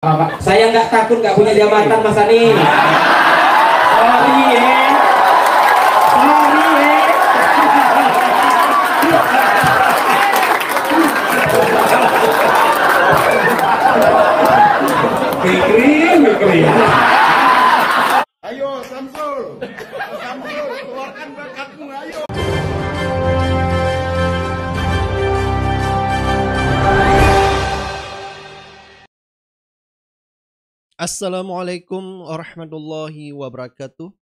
Pak, saya nggak takut nggak punya jabatan, Mas Ani. Sorry ya. Sorry ya. Mikri. Ayo Samsul, keluarkan bakatmu, ayo. Assalamualaikum warahmatullahi wabarakatuh.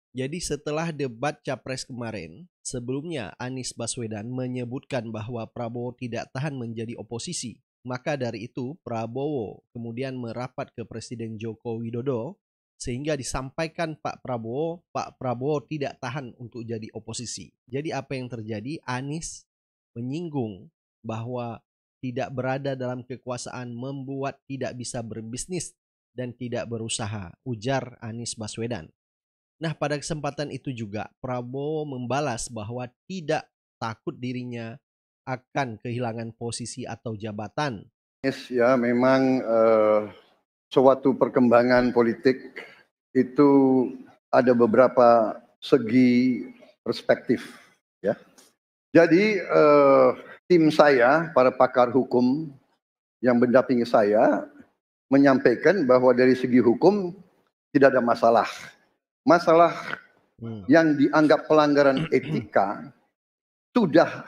Jadi setelah debat Capres kemarin, sebelumnya Anies Baswedan menyebutkan bahwa Prabowo tidak tahan menjadi oposisi. Maka dari itu Prabowo kemudian merapat ke Presiden Joko Widodo sehingga disampaikan Pak Prabowo tidak tahan untuk jadi oposisi. Jadi apa yang terjadi? Anies menyinggung bahwa tidak berada dalam kekuasaan membuat tidak bisa berbisnis dan tidak berusaha, ujar Anies Baswedan. Nah, pada kesempatan itu juga Prabowo membalas bahwa tidak takut dirinya akan kehilangan posisi atau jabatan. Ya, memang suatu perkembangan politik itu ada beberapa segi perspektif, ya. Jadi tim saya, para pakar hukum yang mendampingi saya menyampaikan bahwa dari segi hukum tidak ada masalah. Masalah yang dianggap pelanggaran etika sudah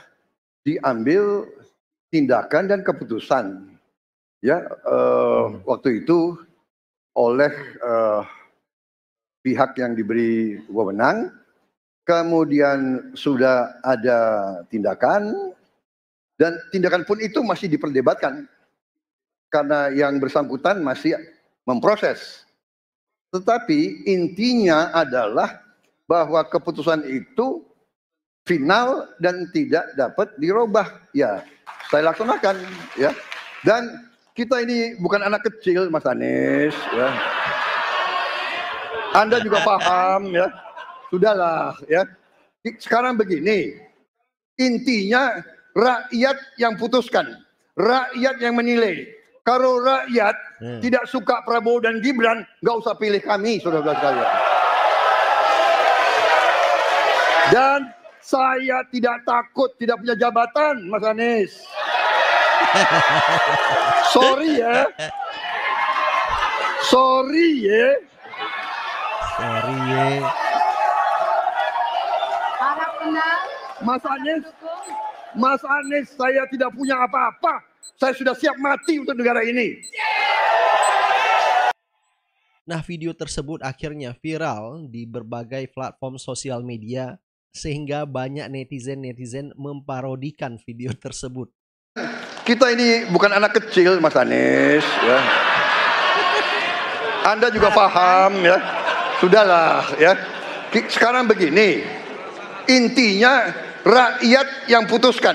diambil tindakan dan keputusan, ya, waktu itu oleh pihak yang diberi wewenang. Kemudian sudah ada tindakan dan tindakan pun itu masih diperdebatkan karena yang bersangkutan masih memproses. Tetapi intinya adalah bahwa keputusan itu final dan tidak dapat dirubah. Ya, saya laksanakan, ya. Dan kita ini bukan anak kecil, Mas Anies, ya. Anda juga paham, ya. Sudahlah, ya. Sekarang begini, intinya rakyat yang putuskan, rakyat yang menilai. Kalau rakyat tidak suka Prabowo dan Gibran, nggak usah pilih kami, saudara-saudara sekalian. Dan saya tidak takut tidak punya jabatan, Mas Anies. Sorry ya. Sorry ya. Sorry ya. Mas Anies, saya tidak punya apa-apa. Saya sudah siap mati untuk negara ini. Nah, video tersebut akhirnya viral di berbagai platform sosial media sehingga banyak netizen memparodikan video tersebut. Kita ini bukan anak kecil, Mas Anies, ya. Anda juga paham, ya. Sudahlah, ya. Sekarang begini, intinya rakyat yang putuskan,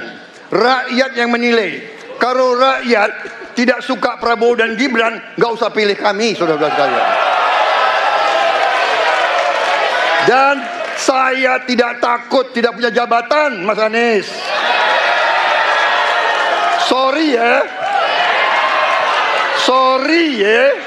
rakyat yang menilai. Kalau rakyat tidak suka Prabowo dan Gibran, nggak usah pilih kami, saudara-saudara sekalian. Dan saya tidak takut tidak punya jabatan, Mas Anies. Sorry ya. Sorry ya.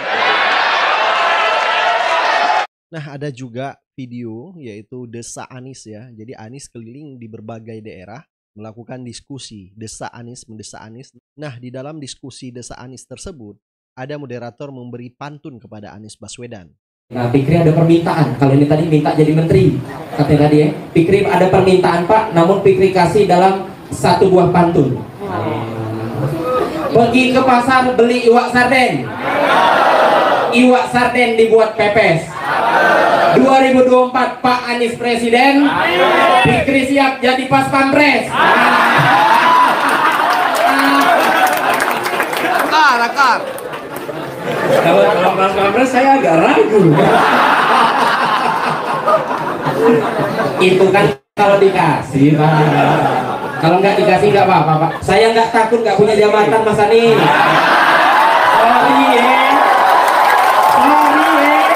Nah, ada juga video yaitu Desa Anies, ya. Jadi Anies keliling di berbagai daerah melakukan diskusi Desa Anies mendesa Anies. Nah, di dalam diskusi Desa Anies tersebut ada moderator memberi pantun kepada Anies Baswedan. Nah, Fikri ada permintaan. Kalau ini tadi minta jadi menteri, katanya tadi ya. Fikri ada permintaan, Pak, namun Fikri kasih dalam satu buah pantun. Pergi ke pasar beli iwak sarden. Iwak sarden dibuat pepes. 2024 Pak Anies Presiden, Fikri siap jadi pas pampres. Akar. Kalau pas pampres saya agak ragu. Itu kan kalau dikasih, Pak. Kalau nggak dikasih nggak apa-apa, Pak. Saya nggak takut nggak punya jabatan, Mas Ani. Sorry ya. Sorry ya.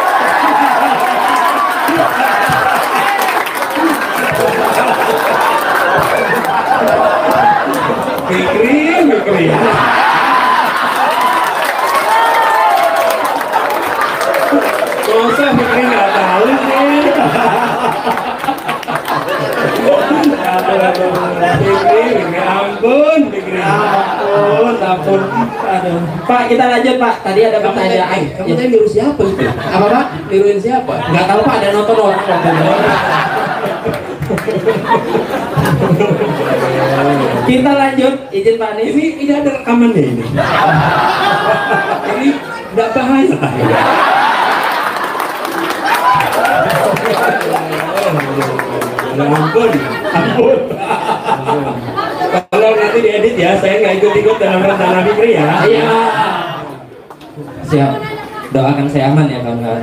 Mikri. ampun, ampun. Aduh. Pak, kita lanjut Pak. Tadi ada pertanyaan. Kamu tadi niru siapa itu? Apa Pak? Niruin siapa? Nggak tahu Pak, ada nonton orang. Kita lanjut, izin Pak Anies. Ini ada rekamannya ini. Ini nggak bahaya. Ampun. Kalau nanti diedit ya, saya nggak ikut-ikut dalam rencana Fikri ya. Iya. Siap. Doakan saya aman ya kawan-kawan.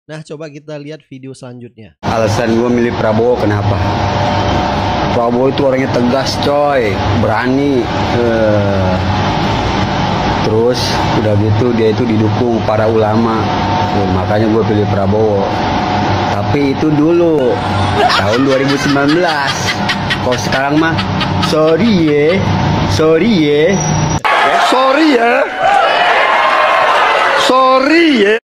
Nah, coba kita lihat video selanjutnya. Alasan gue milih Prabowo kenapa? Prabowo itu orangnya tegas coy, berani. Terus udah gitu dia itu didukung para ulama. Makanya gue pilih Prabowo. Tapi itu dulu tahun 2019. Kalau sekarang mah sorry ya. Sorry ya.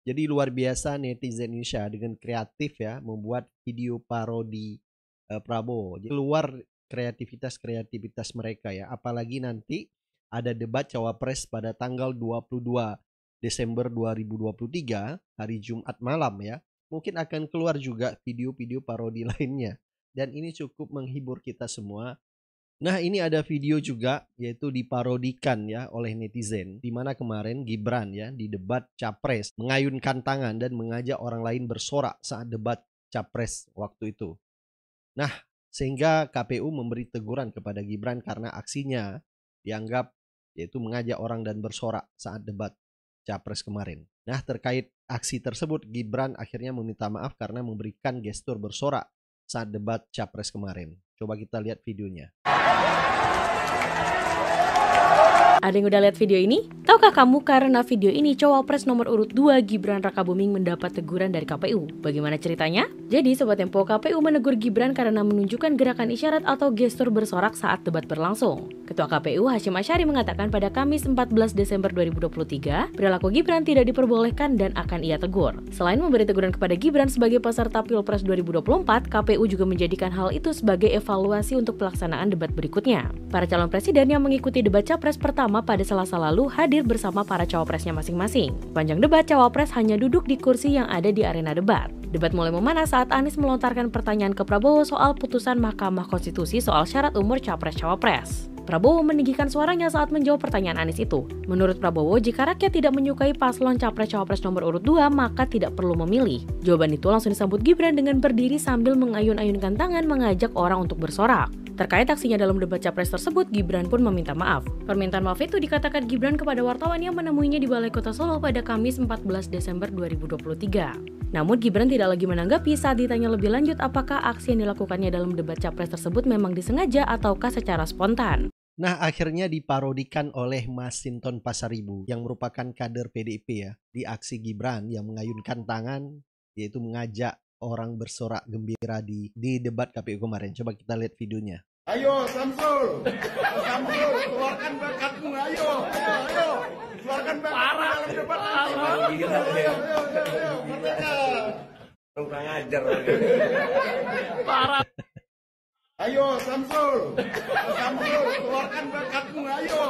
Jadi luar biasa netizen Indonesia dengan kreatif ya membuat video parodi Prabowo. Jadi keluar kreativitas mereka ya. Apalagi nanti ada debat cawapres pada tanggal 22 Desember 2023 hari Jumat malam ya. Mungkin akan keluar juga video-video parodi lainnya. Dan ini cukup menghibur kita semua. Nah, ini ada video juga yaitu diparodikan ya oleh netizen, di mana kemarin Gibran ya di debat capres mengayunkan tangan dan mengajak orang lain bersorak saat debat capres waktu itu. Nah, sehingga KPU memberi teguran kepada Gibran karena aksinya dianggap yaitu mengajak orang dan bersorak saat debat capres kemarin. Nah, terkait aksi tersebut Gibran akhirnya meminta maaf karena memberikan gestur bersorak saat debat capres kemarin. Coba kita lihat videonya. Ada yang udah lihat video ini? Tahukah kamu karena video ini cawapres nomor urut 2 Gibran Rakabuming mendapat teguran dari KPU? Bagaimana ceritanya? Jadi Sobat Tempo, KPU menegur Gibran karena menunjukkan gerakan isyarat atau gestur bersorak saat debat berlangsung. Ketua KPU Hasyim Asyari mengatakan pada Kamis 14 Desember 2023, perilaku Gibran tidak diperbolehkan dan akan ia tegur. Selain memberi teguran kepada Gibran sebagai peserta Pilpres 2024, KPU juga menjadikan hal itu sebagai evaluasi untuk pelaksanaan debat berikutnya. Para calon presiden yang mengikuti debat capres pertama pada Selasa lalu hadir bersama para cawapresnya masing-masing. Panjang debat, cawapres hanya duduk di kursi yang ada di arena debat. Debat mulai memanas saat Anies melontarkan pertanyaan ke Prabowo soal putusan Mahkamah Konstitusi soal syarat umur capres-cawapres. Prabowo meninggikan suaranya saat menjawab pertanyaan Anies itu. Menurut Prabowo, jika rakyat tidak menyukai paslon capres-cawapres nomor urut 2, maka tidak perlu memilih. Jawaban itu langsung disambut Gibran dengan berdiri sambil mengayun-ayunkan tangan mengajak orang untuk bersorak. Terkait aksinya dalam debat capres tersebut, Gibran pun meminta maaf. Permintaan maaf itu dikatakan Gibran kepada wartawan yang menemuinya di Balai Kota Solo pada Kamis 14 Desember 2023. Namun Gibran tidak lagi menanggapi saat ditanya lebih lanjut apakah aksi yang dilakukannya dalam debat capres tersebut memang disengaja ataukah secara spontan. Nah, akhirnya diparodikan oleh Masinton Pasaribu yang merupakan kader PDIP ya di aksi Gibran yang mengayunkan tangan yaitu mengajak orang bersorak gembira di debat KPU kemarin. Coba kita lihat videonya. Ayo Samsul, Samsul, keluarkan bakatmu, ayo, keluarkan bakatmu dalam debat nanti. Ayo, merdeka. Kurang ajar. Parah. Ayo Samsul, Samsul, keluarkan bakatmu, ayo,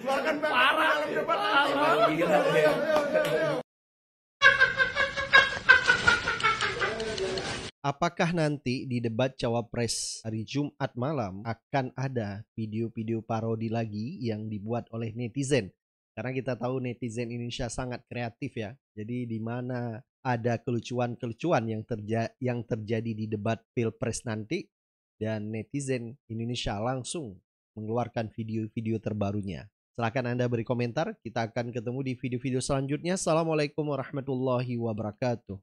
keluarkan bakatmu dalam debat nanti. Ayo. Apakah nanti di debat cawapres hari Jumat malam akan ada video-video parodi lagi yang dibuat oleh netizen? Karena kita tahu netizen Indonesia sangat kreatif ya. Jadi di mana ada kelucuan-kelucuan yang terjadi di debat Pilpres nanti dan netizen Indonesia langsung mengeluarkan video-video terbarunya. Silahkan Anda beri komentar. Kita akan ketemu di video-video selanjutnya. Assalamualaikum warahmatullahi wabarakatuh.